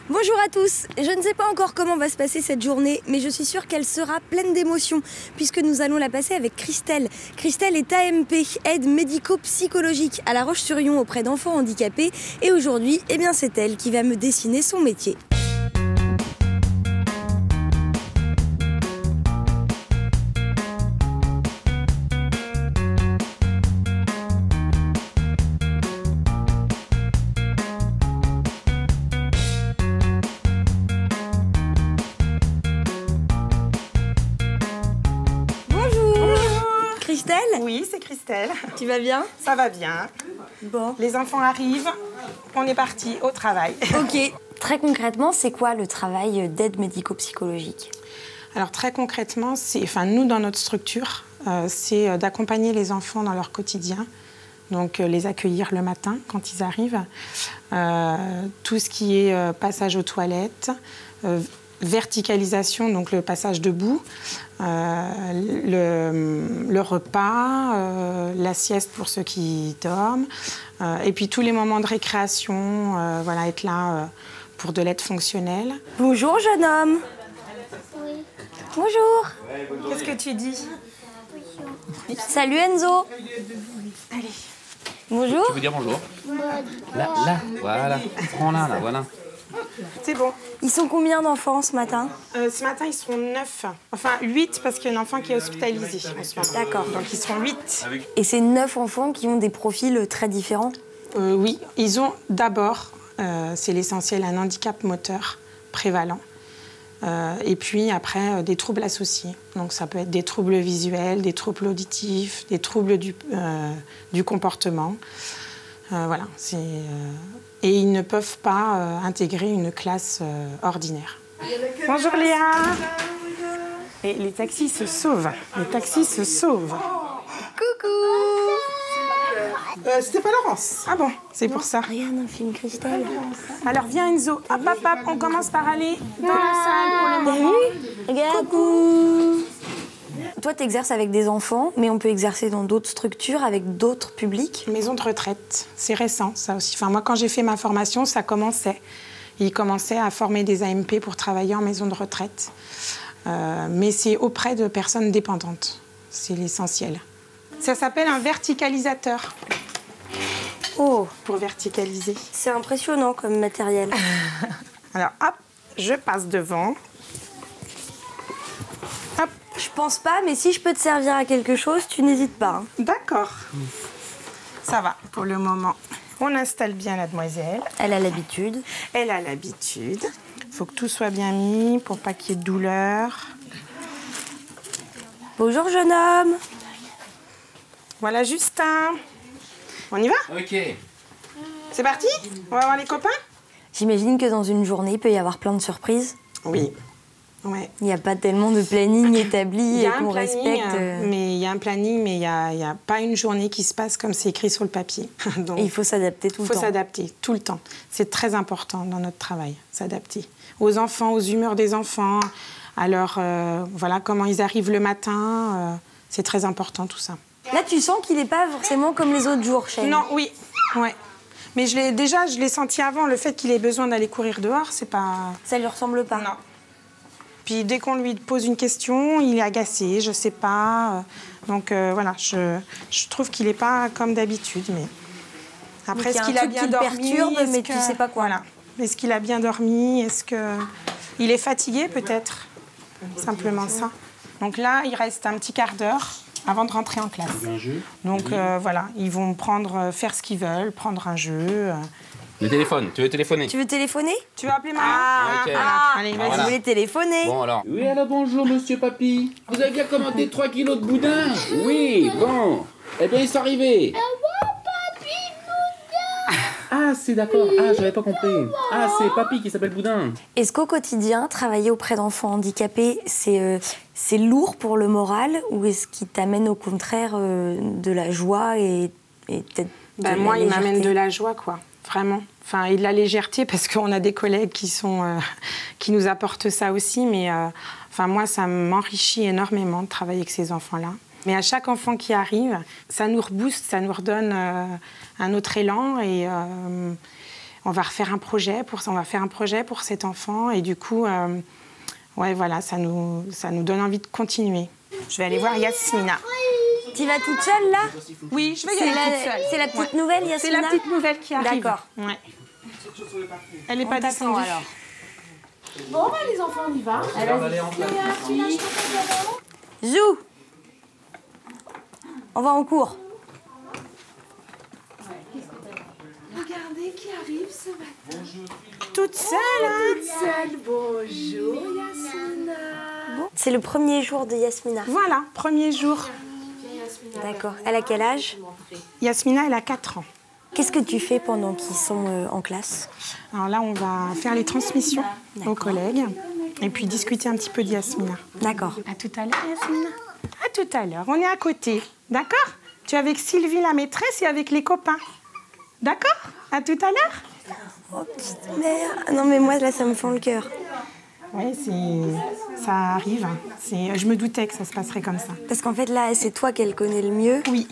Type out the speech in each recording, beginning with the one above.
Bonjour à tous, je ne sais pas encore comment va se passer cette journée, mais je suis sûre qu'elle sera pleine d'émotions, puisque nous allons la passer avec Christelle. Christelle est AMP, aide médico-psychologique à La Roche-sur-Yon auprès d'enfants handicapés, et aujourd'hui, c'est elle qui va me dessiner son métier. Christelle ? Oui, c'est Christelle. Tu vas bien ? Ça va bien. Bon. Les enfants arrivent, on est parti au travail. Ok. Très concrètement, c'est quoi le travail d'aide médico-psychologique ? Alors très concrètement, nous dans notre structure, c'est d'accompagner les enfants dans leur quotidien. Donc les accueillir le matin quand ils arrivent. Tout ce qui est passage aux toilettes, verticalisation, donc le passage debout, le repas, la sieste pour ceux qui dorment, et puis tous les moments de récréation, être là pour de l'aide fonctionnelle. Bonjour jeune homme. Oui. Bonjour. Qu'est-ce que tu dis? Salut Enzo. Allez. Bonjour. Tu veux dire bonjour? Là, voilà. Prends-la, là, voilà. C'est bon. Ils sont combien d'enfants ce matin? Ce matin, ils seront 9. Enfin, 8 parce qu'il y a un enfant qui est hospitalisé en ce moment. D'accord. Donc, ils seront 8. Et c'est 9 enfants qui ont des profils très différents? Oui. Ils ont d'abord, c'est l'essentiel, un handicap moteur prévalent. Et puis après, des troubles associés. Donc, ça peut être des troubles visuels, des troubles auditifs, des troubles du comportement. Voilà, et ils ne peuvent pas intégrer une classe ordinaire. Bonjour Léa. Et les taxis se sauvent. Les taxis se sauvent. Coucou. C'était pas Laurence. Ah bon, c'est pour ça. Regarde un film Christelle. Alors viens Enzo. Hop, hop, hop. On commence par aller dans la salle pour le moment. Regarde. Coucou. Toi, tu exerces avec des enfants, mais on peut exercer dans d'autres structures, avec d'autres publics. Maison de retraite, c'est récent ça aussi. Enfin, moi, quand j'ai fait ma formation, ça commençait. Ils commençaient à former des AMP pour travailler en maison de retraite. Mais c'est auprès de personnes dépendantes. C'est l'essentiel. Ça s'appelle un verticalisateur. Oh, Pour verticaliser. c'est impressionnant comme matériel. Alors, hop, je passe devant. Hop. Je pense pas, mais si je peux te servir à quelque chose, tu n'hésites pas. D'accord. Ça va pour le moment. On installe bien la demoiselle. Elle a l'habitude. Elle a l'habitude. Il faut que tout soit bien mis pour pas qu'il y ait de douleur. Bonjour jeune homme. Voilà Justin. On y va? Ok. C'est parti? On va voir les copains? J'imagine que dans une journée, il peut y avoir plein de surprises. Oui. Ouais. Il n'y a pas tellement de planning établi Il y et a un qu'on planning, respecte. mais il y a un planning, mais il y a pas une journée qui se passe comme c'est écrit sur le papier. Donc, Et il faut s'adapter tout le temps. Il faut s'adapter tout le temps. C'est très important dans notre travail, s'adapter aux enfants, aux humeurs des enfants, à leur, comment ils arrivent le matin. C'est très important tout ça. Là, tu sens qu'il n'est pas forcément comme les autres jours, Shane. Non, oui, ouais. Mais je l'ai senti avant. Le fait qu'il ait besoin d'aller courir dehors, c'est pas. Ça lui ressemble pas. Non. Puis dès qu'on lui pose une question, il est agacé, je sais pas. Donc voilà, je trouve qu'il n'est pas comme d'habitude, mais après, est-ce qu'il a bien dormi? Perturbe, mais tu sais pas quoi. Voilà. Est-ce qu'il a bien dormi? Est-ce qu'il est fatigué peut-être? Simplement ça. Donc là, il reste un petit quart d'heure avant de rentrer en classe. Donc voilà, ils vont faire ce qu'ils veulent, prendre un jeu. Le téléphone, tu veux téléphoner? Tu veux téléphoner? Tu veux appeler maman? ok. Allez, vas-y. Vous voulez téléphoner? Bon alors. Oui, alors bonjour, monsieur Papy. Vous avez bien commandé 3 kilos de boudin? Oui, bon. Eh bien, ils sont arrivés. Ah, c'est d'accord. Ah, j'avais pas compris. Ah, c'est Papy qui s'appelle Boudin. Est-ce qu'au quotidien, travailler auprès d'enfants handicapés, c'est lourd pour le moral ou est-ce qu'il t'amène au contraire de la joie et peut-être Moi, il m'amène de la joie, quoi. Vraiment. Enfin, et de la légèreté, parce qu'on a des collègues qui nous apportent ça aussi. Mais moi, ça m'enrichit énormément de travailler avec ces enfants-là. Mais à chaque enfant qui arrive, ça nous rebooste, ça nous redonne un autre élan. Et on va refaire un projet pour ça, on va faire un projet pour cet enfant. Et du coup, ouais, voilà, ça nous donne envie de continuer. Je vais aller voir Yasmina. Tu vas toute seule, là? Oui, je vais y aller toute seule. C'est la petite nouvelle, Yasmina? C'est la petite nouvelle qui arrive. D'accord. Ouais. Elle n'est pas descendue. Alors. Bon, bah, les enfants, on y va. Zou! On va en cours. Regardez qui arrive ce matin. Toute seule, hein? Seule, bonjour Yasmina. C'est le premier jour de Yasmina. Voilà, premier jour. D'accord. Elle a quel âge? Yasmina, elle a 4 ans. Qu'est-ce que tu fais pendant qu'ils sont en classe? Alors là, on va faire les transmissions aux collègues et puis discuter un petit peu de Yasmina. D'accord. À tout à l'heure, Yasmina. À tout à l'heure. On est à côté. D'accord? Tu es avec Sylvie, la maîtresse, et avec les copains. D'accord? À tout à l'heure. Oh, petite mère. Non, mais moi, là, ça me fend le cœur. Oui, ça arrive. Je me doutais que ça se passerait comme ça. Parce qu'en fait, là, c'est toi qu'elle connaît le mieux. Oui.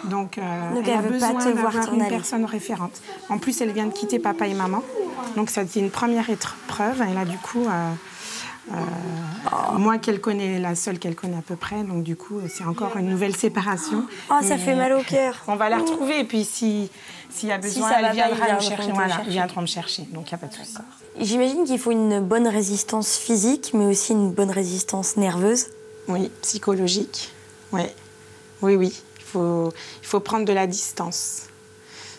Donc elle a veut besoin pas te voir d'avoir t'en une aller. personne référente. En plus, elle vient de quitter papa et maman. Donc, ça c'est une première épreuve. Et là, du coup, moi qu'elle connaît, la seule qu'elle connaît à peu près. Donc, du coup, c'est encore une nouvelle séparation. Oh, ça fait mal au cœur. On va la retrouver. Et puis, s'il y a besoin, ça va elle pas, viendra ils me chercher. viendront te Voilà, chercher. ils viendront me chercher. Donc, il n'y a pas de souci. Faut qu'il faut une bonne résistance physique, mais aussi une bonne résistance nerveuse. Oui, psychologique. Ouais. Oui, oui. Il faut prendre de la distance.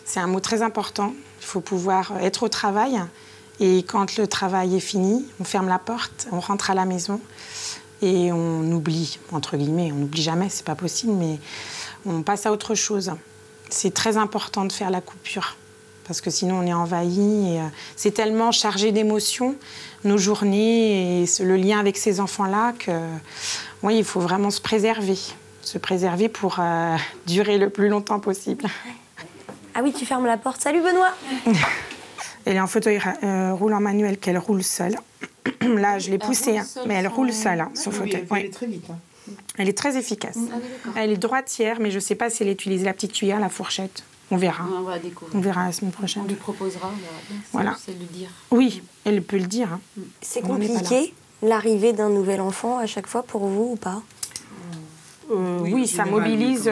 C'est un mot très important. Il faut pouvoir être au travail. Et quand le travail est fini, on ferme la porte, on rentre à la maison et on oublie, entre guillemets, on n'oublie jamais, c'est pas possible, mais on passe à autre chose. C'est très important de faire la coupure parce que sinon on est envahi. Et c'est tellement chargé d'émotions, nos journées et le lien avec ces enfants-là que oui, il faut vraiment se préserver pour durer le plus longtemps possible. Ah oui, tu fermes la porte. Salut Benoît. Elle est en fauteuil roulant manuel qu'elle roule seule. Là, je l'ai poussée, mais elle roule seule, son fauteuil. Elle est très vite. Hein. Elle est très efficace. Elle est droitière, mais je ne sais pas si elle utilise la petite cuillère, la fourchette. On verra. On va découvrir. On verra la semaine prochaine. On lui proposera, Voilà. c'est de le dire. Oui, elle peut le dire. Hein. C'est On n'est pas là. compliqué, l'arrivée d'un nouvel enfant à chaque fois pour vous ou pas? Oui, ça mobilise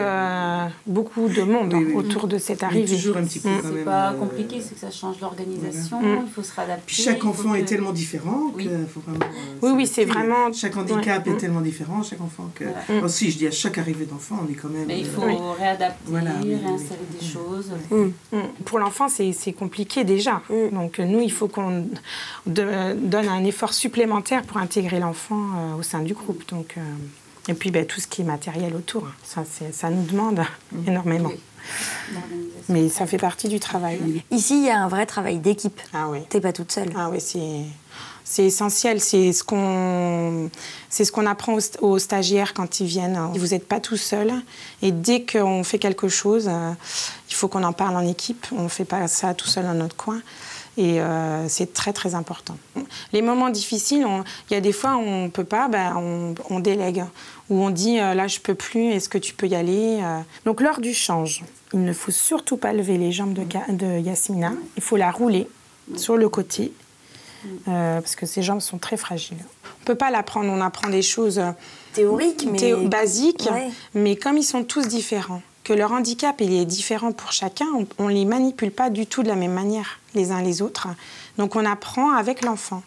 beaucoup de monde autour de cette arrivée. Toujours un petit peu quand C'est même. pas compliqué, c'est que ça change l'organisation, il faut se réadapter. Puis chaque enfant est tellement différent Oui. qu'il faut vraiment. Oui, c'est s'adapter. vraiment. Chaque handicap est tellement différent, chaque enfant que. Voilà. Aussi, je dis à chaque arrivée d'enfant, on est quand même. Mais il faut Oui. réadapter, Voilà, oui, réinstaller des choses. Pour l'enfant, c'est compliqué déjà. Donc nous, il faut qu'on donne un effort supplémentaire pour intégrer l'enfant au sein du groupe. Donc, et puis tout ce qui est matériel autour, ça nous demande énormément. Oui. L'organisation. Mais ça fait partie du travail. Ici, il y a un vrai travail d'équipe. Ah oui. T'es pas toute seule. Ah oui, c'est essentiel. C'est ce qu'on apprend aux stagiaires quand ils viennent. Vous n'êtes pas tout seul. Et dès qu'on fait quelque chose, il faut qu'on en parle en équipe. On ne fait pas ça tout seul dans notre coin. Et c'est très, très important. Les moments difficiles, il y a des fois où on ne peut pas, on délègue. Ou on dit, là, je ne peux plus, est-ce que tu peux y aller? Donc, lors du change, il ne faut surtout pas lever les jambes de Yasmina. Il faut la rouler sur le côté, parce que ses jambes sont très fragiles. On ne peut pas l'apprendre, on apprend des choses Théorique, mais... basiques, Ouais. mais comme ils sont tous différents, que leur handicap il est différent pour chacun, on ne les manipule pas du tout de la même manière, les uns les autres. Donc on apprend avec l'enfant.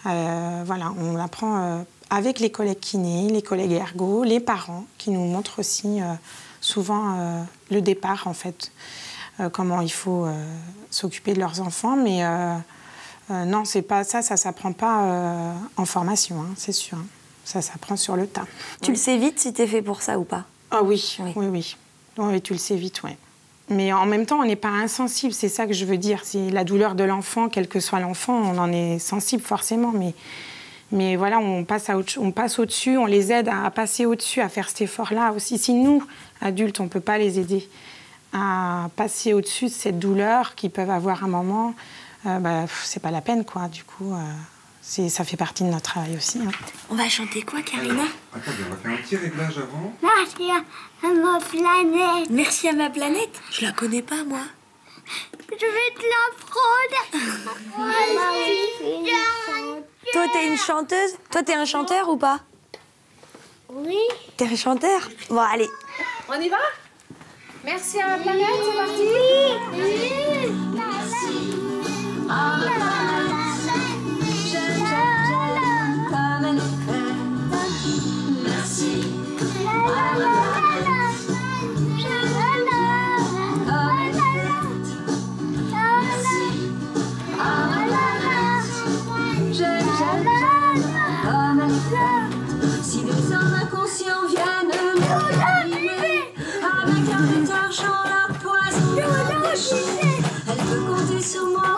Voilà, on apprend avec les collègues kinés, les collègues ergo, les parents qui nous montrent aussi souvent le départ, en fait, comment il faut s'occuper de leurs enfants. Mais non, c'est pas ça s'apprend pas en formation, hein, c'est sûr. Ça s'apprend sur le tas. Tu le sais vite si t'es fait pour ça ou pas? Ah oui, Oui. oui. Oui, tu le sais vite, oui. Mais en même temps, on n'est pas insensible, c'est ça que je veux dire. C'est la douleur de l'enfant, quel que soit l'enfant, on en est sensible forcément. Mais voilà, on passe au-dessus, on les aide à passer au-dessus, à faire cet effort-là aussi. Si nous, adultes, on ne peut pas les aider à passer au-dessus de cette douleur qu'ils peuvent avoir un moment, c'est pas la peine, quoi. Du coup, ça fait partie de notre travail aussi. Hein. On va chanter quoi, Karina? Attendez, on va faire un petit réglage avant. Merci à ma planète. Merci à ma planète. Je la connais pas, moi. Je vais te l'apprendre. Toi, t'es une chanteuse? Toi, t'es un chanteur ou pas? Oui. T'es un chanteur? Bon, allez. On y va? Merci à ma planète, c'est parti. Si des hommes inconscients viennent m'abîmer avec un but d'argent, leur poison me déchirer, elle peut compter sur moi,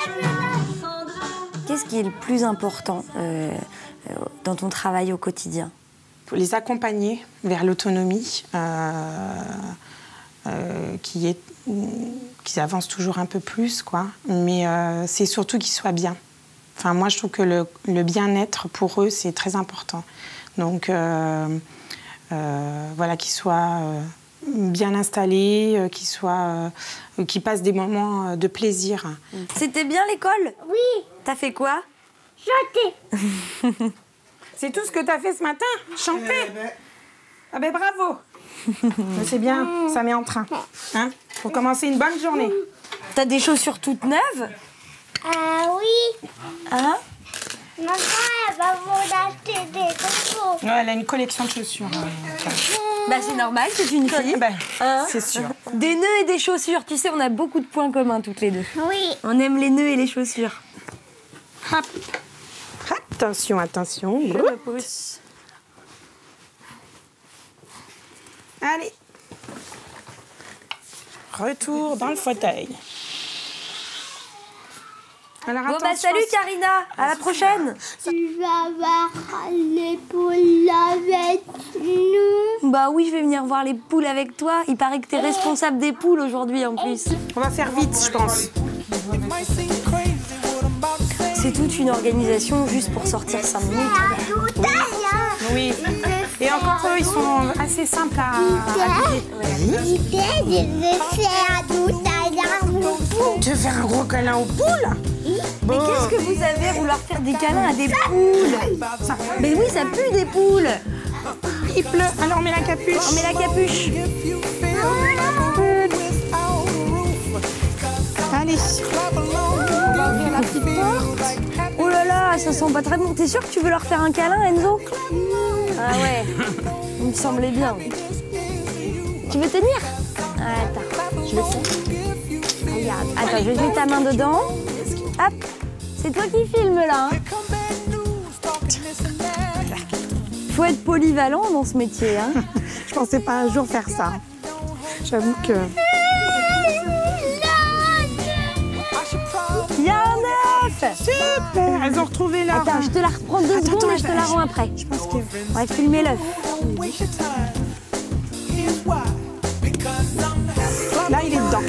je la défendrai. Qu'est-ce qui est le plus important dans ton travail au quotidien? Pour les accompagner vers l'autonomie, qu'ils avancent toujours un peu plus, quoi. Mais c'est surtout qu'ils soient bien. Enfin, moi, je trouve que le bien-être, pour eux, c'est très important. Donc, voilà, qu'ils soient bien installés, qu'ils passent des moments de plaisir. C'était bien l'école? Oui. T'as fait quoi? Chanter. C'est tout ce que t'as fait ce matin? Chanter? Ah ben bravo. C'est bien, ça met en train. Hein? Pour commencer une bonne journée. T'as des chaussures toutes neuves? Oui. Hein? Maman, elle va vous acheter des combos. Ouais, elle a une collection de chaussures. Bah c'est normal, c'est une fille. Ben, c'est sûr. Des nœuds et des chaussures. Tu sais, on a beaucoup de points communs toutes les deux. Oui. On aime les nœuds et les chaussures. Hop. Attention, attention. Je me pousse. Allez. Retour dans le fauteuil. Alors, Bon bah salut Karina, à la prochaine. Tu vas voir les poules avec nous. Bah oui, je vais venir voir les poules avec toi. Il paraît que t'es responsable des poules aujourd'hui en plus. On va faire vite, je pense. C'est toute une organisation juste pour sortir 5 minutes. Oui. Et encore eux, ils sont assez simples à L'idée, je vais faire tout à l'heure. Tu veux faire un gros câlin aux poules? Mais qu'est-ce que vous avez à vouloir faire des câlins à des poules? Mais oui, ça pue des poules. Il pleut, alors on met la capuche. On met la capuche. Allez. On va ouvrir la petite porte. Oh là là, ça sent pas très bon. T'es sûr que tu veux leur faire un câlin, Enzo? Ah ouais, il me semblait bien. Tu veux tenir? Attends, je le sais. Regarde, attends, je mets ta main dedans. Hop, c'est toi qui filmes là. Hein. Faut être polyvalent dans ce métier. Hein. Je pensais pas un jour faire ça. J'avoue que... Il y a un œuf! Super! Elles ont retrouvé leur... Attends, je te la reprends 2 secondes et je te la rends après. Je pense que... On va filmer l'œuf. Là, il est dedans.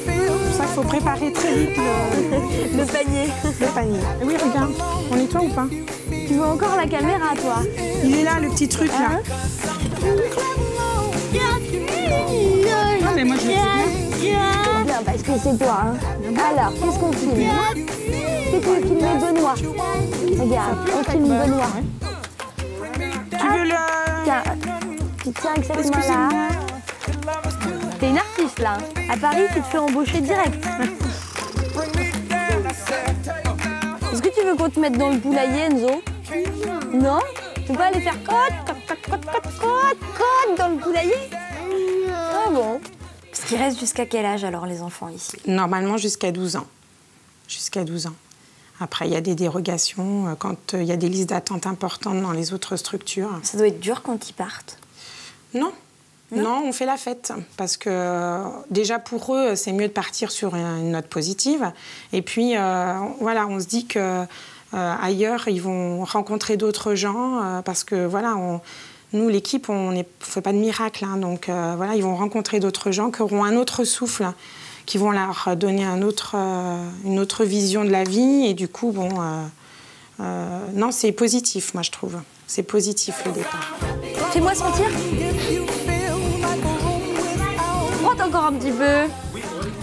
C'est pour ça qu'il faut préparer très vite le panier. Le panier. Oui, regarde. On nettoie ou pas? Tu vois encore la caméra, toi? Il est là, le petit truc, là. Ah, mais moi, je le fais bien. Bien, parce que c'est toi. Hein. Alors, qu'est-ce qu'on filme? Est-ce que tu veux filmer Benoît? Regarde, on filme Benoît. Tu veux le... Tiens, tu tiens exactement là. T'es une artiste, là. À Paris, tu te fais embaucher direct. Est-ce que tu veux qu'on te mette dans le poulailler, Enzo? Non? Tu peux aller faire côte dans le poulailler? Ah bon? Parce qu'ils restent jusqu'à quel âge, alors, les enfants, ici? Normalement, jusqu'à 12 ans. Jusqu'à 12 ans. Après, il y a des dérogations quand il y a des listes d'attente importantes dans les autres structures. Ça doit être dur quand ils partent. Non. Non, on fait la fête. Parce que déjà, pour eux, c'est mieux de partir sur une note positive. Et puis, voilà, on se dit que ailleurs, ils vont rencontrer d'autres gens. Parce que, voilà, nous, l'équipe, on ne fait pas de miracle. Hein, donc, voilà, ils vont rencontrer d'autres gens qui auront un autre souffle, qui vont leur donner une autre vision de la vie. Et du coup, bon... non, c'est positif, moi, je trouve. C'est positif, le départ. Fais-moi sentir. Frotte encore un petit peu.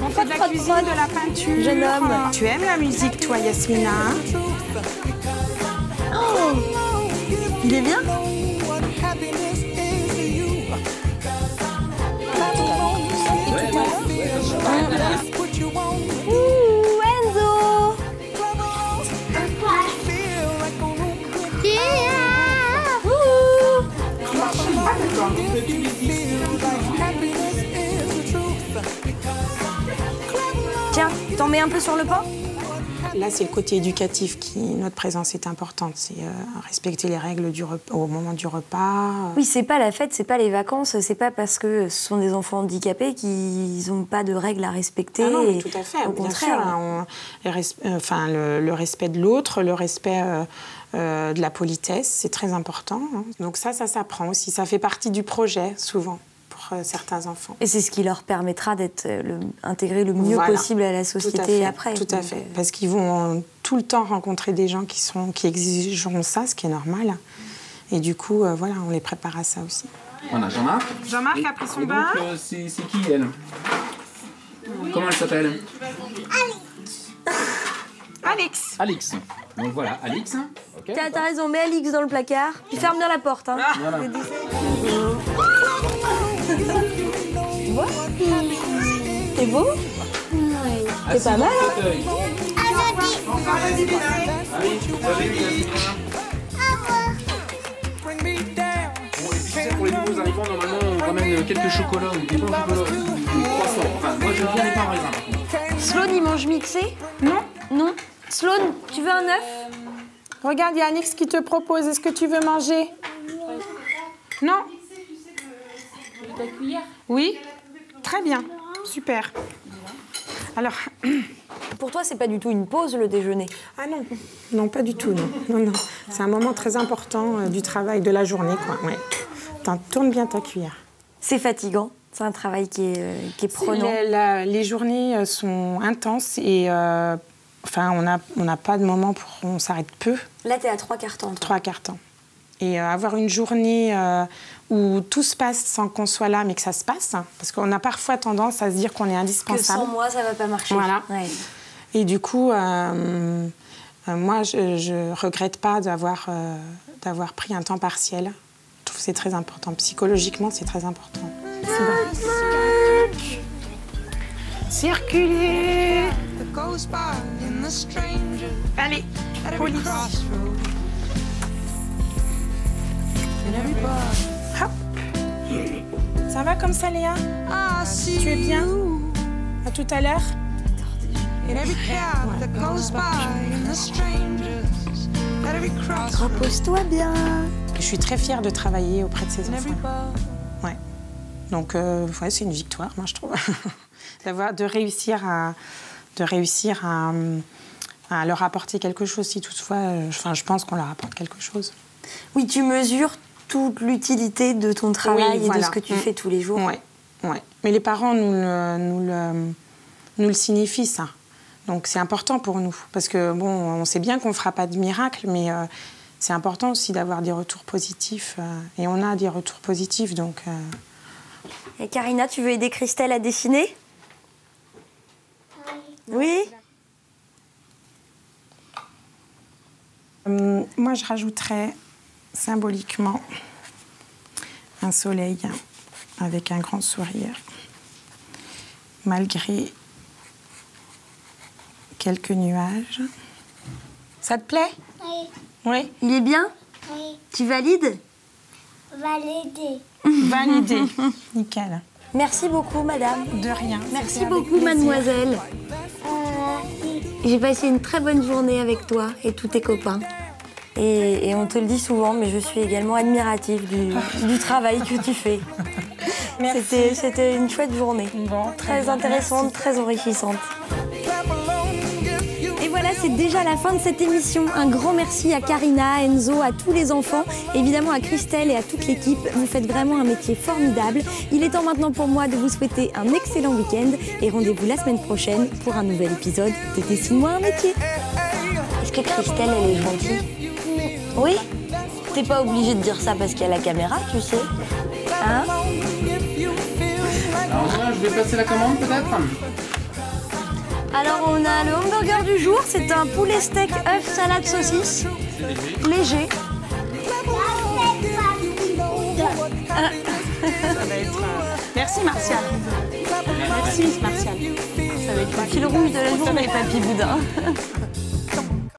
On fait de la cuisine, de la peinture. Jeune homme. Tu aimes la musique, toi, Yasmina? Oh, il est bien. Ouh, Enzo. Tiens, t'en mets un peu sur le pain? Là, c'est le côté éducatif qui, notre présence est importante. C'est respecter les règles du repas, au moment du repas. Oui, c'est pas la fête, c'est pas les vacances, c'est pas parce que ce sont des enfants handicapés qu'ils n'ont pas de règles à respecter. Ah non, mais tout à fait. Au Bien contraire. sûr, le respect de l'autre, le respect de la politesse, c'est très important. Hein. Donc ça s'apprend aussi. Ça fait partie du projet, souvent, pour certains enfants. Et c'est ce qui leur permettra d'être intégrés le mieux possible à la société après. Tout à fait. Parce qu'ils vont tout le temps rencontrer des gens qui exigeront ça, ce qui est normal. Et du coup, voilà, on les prépare à ça aussi. On a Jean-Marc. Jean-Marc a pris son bain. C'est qui, elle? Comment elle s'appelle? Alex. Alix. Donc voilà, Alix. Okay. T'as raison, mets Alix dans le placard. Puis ferme bien la porte. Hein. Voilà. T'es beau? C'est pas mal, hein? Pour les nouveaux arrivants, normalement, on ramène quelques chocolats ou des bons chocolats ou des croissants. Enfin, moi, je viens les pains en raisin, par contre. Sloan, il mange mixé? Non. Non. Sloan, tu veux un œuf? Regarde, il y a Alix qui te propose. Est-ce que tu veux manger? Non. Ta cuillère? Oui. Très bien. Super. Alors... Pour toi, c'est pas du tout une pause, le déjeuner? Ah non. Non, pas du tout, non. Non. C'est un moment très important du travail de la journée, quoi. Ouais. Tourne bien ta cuillère. C'est fatigant. C'est un travail qui est prenant. Les journées sont intenses et... on n'a pas de moment pour... On s'arrête peu. Là, t'es à 3/4 temps. 3/4 temps. Et avoir une journée où tout se passe sans qu'on soit là, mais que ça se passe, parce qu'on a parfois tendance à se dire qu'on est indispensable. Que sans moi, ça va pas marcher. Voilà. Ouais. Et du coup, moi, je regrette pas d'avoir pris un temps partiel. Je trouve que c'est très important. Psychologiquement, c'est très important. C'est bon. Circuler. Allez, police. Hop. Ça va comme ça, Léa? Tu es bien? À tout à l'heure. Repose-toi bien. Je suis très fière de travailler auprès de ces enfants. Ouais. Donc, ouais, c'est une victoire, moi, je trouve. de réussir à leur apporter quelque chose, si toutefois, je pense qu'on leur apporte quelque chose. Oui, tu mesures toute l'utilité de ton travail et de ce que tu fais tous les jours. Ouais. Mais les parents nous le signifient, ça. Donc c'est important pour nous. Parce que, bon, on sait bien qu'on ne fera pas de miracle, mais c'est important aussi d'avoir des retours positifs. Et on a des retours positifs, donc... Et Karina, tu veux aider Christelle à dessiner? Oui. Moi, je rajouterais symboliquement un soleil avec un grand sourire, malgré quelques nuages. Ça te plaît? Oui. Oui. Il est bien? Oui. Tu valides? Validé. Validé. Nickel. Merci beaucoup, madame. De rien. Merci beaucoup, mademoiselle. J'ai passé une très bonne journée avec toi et tous tes copains. Et on te le dit souvent, mais je suis également admirative du travail que tu fais. C'était une chouette journée. Bon, très intéressante, très enrichissante. Et voilà, c'est déjà la fin de cette émission. Un grand merci à Karina, à Enzo, à tous les enfants, évidemment à Christelle et à toute l'équipe. Vous faites vraiment un métier formidable. Il est temps maintenant pour moi de vous souhaiter un excellent week-end et rendez-vous la semaine prochaine pour un nouvel épisode de Dessine-moi un métier. Est-ce que Christelle, elle est gentille? Oui? T'es pas obligée de dire ça parce qu'il y a la caméra, tu sais. Hein? Alors, je vais passer la commande, peut-être? Alors on a le hamburger du jour, c'est un poulet steak, œuf, salade, saucisse. Léger. Ça va être... Merci Martial. Merci Martial. Ça va être le fil rouge de la journée, papy boudin.